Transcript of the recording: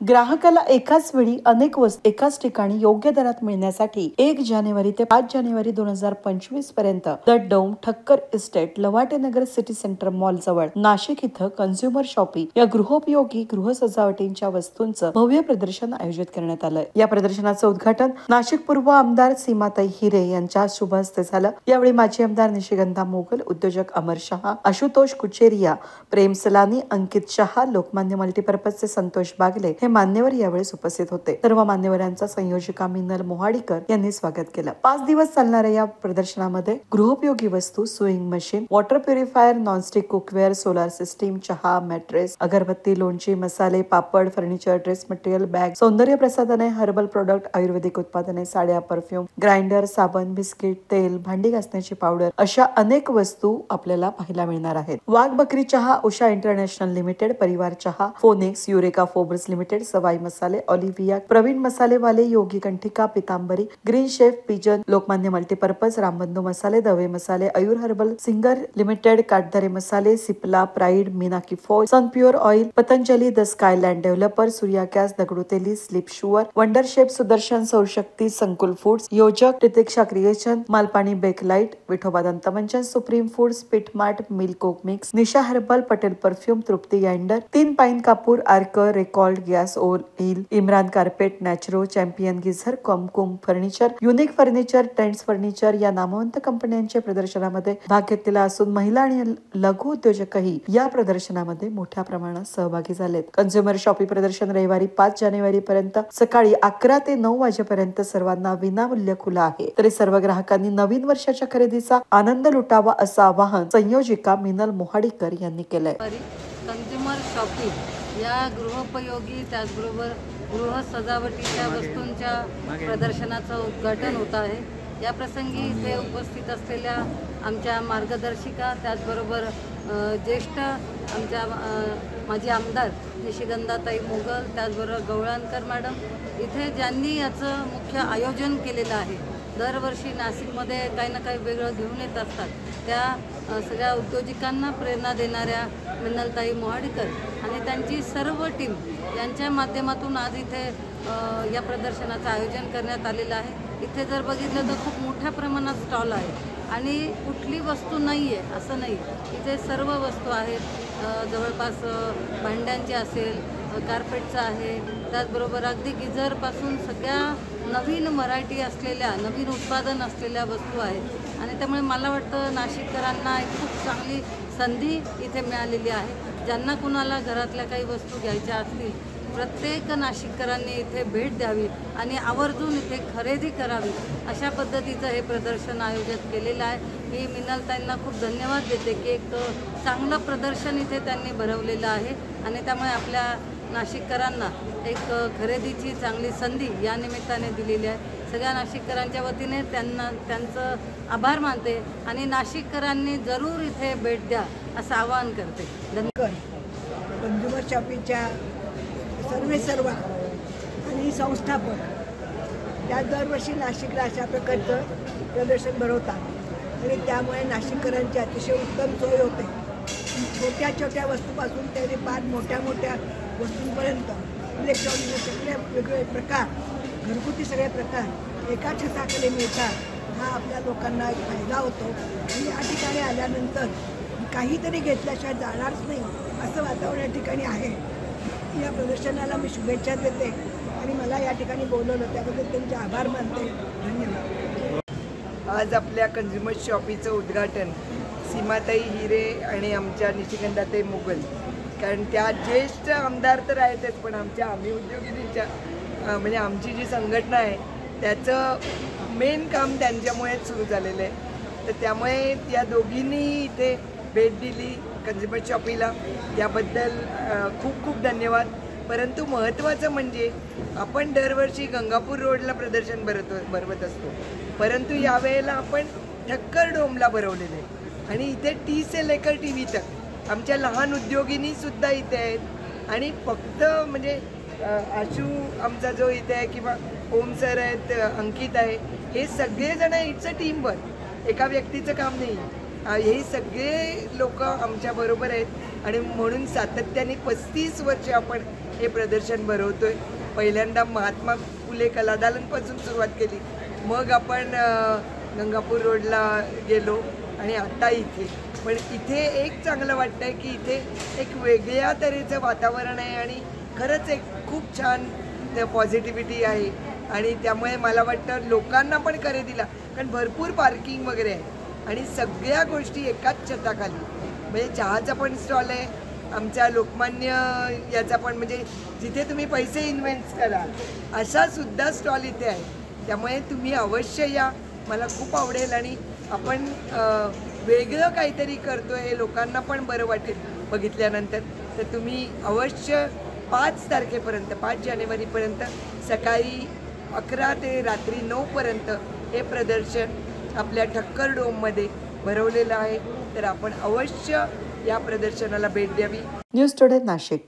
ग्राहकाला एकाच वेळी अनेक वस्तू एकाच ठिकाणी योग्य दरात मिळण्यासाठी 1 जानेवारी ते 5 जानेवारी 2025 पर्यंत the Dome Thakkar estate Lavatenagar city centre mall जवळ नाशिक इथं कन्झ्युमर शॉपिंग या गृहोपयोगी गृह सजावटींच्या वस्तूंचं भव्य प्रदर्शन आयोजित करण्यात आलं। या प्रदर्शनाचं उद्घाटन नाशिक पूर्व आमदार सीमाताई हिरे यांच्या शुभ हस्ते झालं। यावेळी माजी आमदार निशिगंधा मोगल, उद्योजक अमर शहा, आशुतोष कुचेरिया, प्रेम सलानी, अंकित शहा, लोकमान्य मल्टीपर्पजचे संतोष बागले हे मान्यवर यावेळी उपस्थित होते। सर्व मान्यवरांचा संयोजिका मिनल मोहाडीकर यांनी स्वागत केलं। 5 दिवस चालणाऱ्या या प्रदर्शनामध्ये गृहोपयोगी वस्तू, swing machine, water purifier, nonstick cookware, solar system, चहा, मॅट्रेस, अगरबत्ती, लोणची, मसाले, पापड, फर्निचर, ड्रेस मटेरियल, बॅग, सौंदर्य प्रसाधने, हर्बल प्रोडक्ट, आयुर्वेदिक उत्पादने, साड्या, परफ्यूम, ग्राइंडर, साबण, बिस्किट, तेल, भांडी घासण्याची पावडर अशा अनेक वस्तू आपल्याला पाहायला मिळणार आहेत। वाघ बकरी चहा, उषा इंटरनॅशनल लिमिटेड, परिवार चहा, phoenix, Eureka Forbes limited, Sawai मसाले, ऑलिव्हिया, प्रवीण मसालेवाले, Yogi Kanthika, Pitambari, green chef, pigeon, Lokmanya multipurpose, Rambandhu मसाले, दवे मसाले, Ayur herbal, Singer limited, Katdhare मसाले, सिप्ला, प्राइड, मीनाकी फॉल, Sunpure oil, Patanjali, the Skyland developer, Surya gas, Dagduteli, slip sure, wonder shape, Sudarshan Saurshakti, Sankul foods, Yojak, Pratiksha creation, Malpani bake light, Vithoba दंतमंचन, सुप्रीम फूड्स, पिटमार्ट, milk coke mix, Nisha herbal, Patel perfume, तृप्ती grinder, 3 pine कापूर, arc, record gas oil, Imran carpet, नॅचरो, champion geyser, Kumkum furniture, unique furniture, trends furniture या नामवंत कंपन्यांच्या प्रदर्शनामध्ये भाग घेतलेला असून महिला आणि लघु उद्योजकही या प्रदर्शनामध्ये मोठ्या प्रमाणात सहभागी झालेत। कन्झ्युमर शॉपिंग प्रदर्शन रविवारी 5 जानेवारी पर्यंत सकाळी 11 ते 9 वाजेपर्यंत सर्वांना विनामूल्य खुला आहे। तरी सर्व ग्राहकांनी नवीन वर्षाच्या खरेदीचा आनंद लुटावा असं आवाहन संयोजिका मिनल मोहाडीकर यांनी केलंय। कन्झ्युमर शॉपिंग या गृहोपयोगी त्याचबरोबर गृह सजावटीच्या वस्तूंच्या प्रदर्शनाचं उद्घाटन होत आहे। या प्रसंगी इथे उपस्थित असलेल्या आमच्या मार्गदर्शिका, त्याचबरोबर ज्येष्ठ आमच्या माजी आमदार निशिगंधाताई मोगल, त्याचबरोबर गवळणकर मॅडम, इथे ज्यांनी याचं मुख्य आयोजन केलेलं आहे। दरवर्षी नाशिकमध्ये काही ना काही वेगळं घेऊन येत असतात। त्या सगळ्या उद्योजकांना प्रेरणा देणाऱ्या मिनलताई मोहाडीकर आणि त्यांची सर्व टीम यांच्या माध्यमातून आज इथे या प्रदर्शनाचं आयोजन करण्यात आलेलं आहे। इथे जर बघितलं तर खूप मोठ्या प्रमाणात स्टॉल आहे आणि कुठली वस्तू नाही आहे असं नाही, इथे सर्व वस्तू आहेत। जवळपास भांड्यांची असेल, कार्पेटचं आहे, त्याचबरोबर अगदी गिझरपासून सगळ्या नवीन व्हरायटी असलेल्या, नवीन उत्पादन असलेल्या वस्तू आहेत आणि त्यामुळे मला वाटतं नाशिककरांना एक खूप चांगली संधी इथे मिळालेली आहे। ज्यांना कुणाला घरातल्या काही वस्तू घ्यायच्या असतील, प्रत्येक नाशिककरांनी इथे भेट द्यावी आणि आवर्जून इथे खरेदी करावी, अशा पद्धतीचं हे प्रदर्शन आयोजित केलेलं आहे। मी मिनलताईंना खूप धन्यवाद देते की एक चांगलं प्रदर्शन इथे त्यांनी भरवलेलं आहे आणि त्यामुळे आपल्या नाशिककरांना एक खरेदीची चांगली संधी या निमित्ताने दिलेली आहे। सगळ्या नाशिककरांच्या वतीने त्यांचं आभार मानते आणि नाशिककरांनी जरूर इथे भेट द्या असं आवाहन करते। धन्यवाद। कन्झ्युमर शॉपिंगच्या सर्व आणि संस्थापक त्या दरवर्षी नाशिकला अशा प्रकारचं प्रदर्शन भरवतात आणि त्यामुळे नाशिककरांची अतिशय उत्तम सोय होते। छोट्या छोट्या वस्तूपासून ते फार मोठ्या वस्तूंपर्यंत इलेक्ट्रॉनिक सगळे वेगवेगळे प्रकार, घरगुती सगळे प्रकार एका छताखाली मिळतात। हा आपल्या लोकांना एक फायदा होतो आणि या ठिकाणी आल्यानंतर काहीतरी घेतल्याशिवाय जाणारच नाही असं वातावरण या ठिकाणी आहे। या प्रदर्शनाला मी शुभेच्छा देते आणि मला या ठिकाणी बोलवलं त्याबद्दल त्यांचे आभार मानते। धन्यवाद। आज आपल्या कन्झ्युमर शॉपिंगचं उद्घाटन सीमाताई हिरे आणि आमच्या निशिगंधाताई मोगल, कारण त्या ज्येष्ठ आमदार तर आहेतच, पण आम्ही उद्योगिनींच्या म्हणजे आमची जी संघटना आहे त्याचं मेन काम त्यांच्यामुळेच सुरू झालेलं आहे। तर त्यामुळे या दोघींनी इथे भेट दिली कन्झ्युमर शॉपिंगला, त्याबद्दल खूप खूप धन्यवाद। परंतु महत्त्वाचं म्हणजे आपण दरवर्षी गंगापूर रोडला प्रदर्शन भरवत असतो, परंतु यावेळेला आपण ठक्कर डोमला भरवलेलं आहे आणि इथे टी से लेकर टीव्ही तक आमच्या लहान उद्योगिनीसुद्धा इथे आहेत आणि फक्त म्हणजे आशू आमचा जो इथे आहे किंवा ओम सर आहेत, अंकित आहे, हे सगळेजण इट्स अ टीम वर्क, एका व्यक्तीचं काम नाही। हे सगळे लोक आमच्या बरोबर आहेत आणि म्हणून सातत्याने 35 वर्ष आपण हे प्रदर्शन भरवतोय. पहिल्यांदा महात्मा फुले कलादालनपासून सुरुवात केली, मग आपण गंगापूर रोडला गेलो आणि आता इथे. पण इथे एक चांगलं वाटतं आहे की इथे एक वेगळ्या तऱ्हेचं वातावरण आहे आणि खरंच एक खूप छान पॉझिटिव्हिटी आहे. आणि त्यामुळे मला वाटतं लोकांना पण खरेदीला, कारण भरपूर पार्किंग वगैरे आहे आणि सगळ्या गोष्टी एकाच छताखाली. म्हणजे चहाचा पण स्टॉल आहे, आमच्या लोकमान्य याचा पण, म्हणजे जिथे तुम्ही पैसे इन्व्हेस्ट करा असा सुद्धा स्टॉल इथे आहे. त्यामुळे तुम्ही अवश्य या, मला खूप आवडेल. आणि आपण वेगळं काहीतरी करतो हे लोकांना पण बरं वाटेल बघितल्यानंतर. तर तुम्ही अवश्य 5 तारखेपर्यंत 5 जानेवारीपर्यंत सकाळी 11 ते रात्री 9 पर्यंत हे प्रदर्शन आपल्या ठक्कर डोममध्ये भरवलेलं आहे. तर आपण अवश्य या प्रदर्शनाला भेट द्यावी. News today Nashik.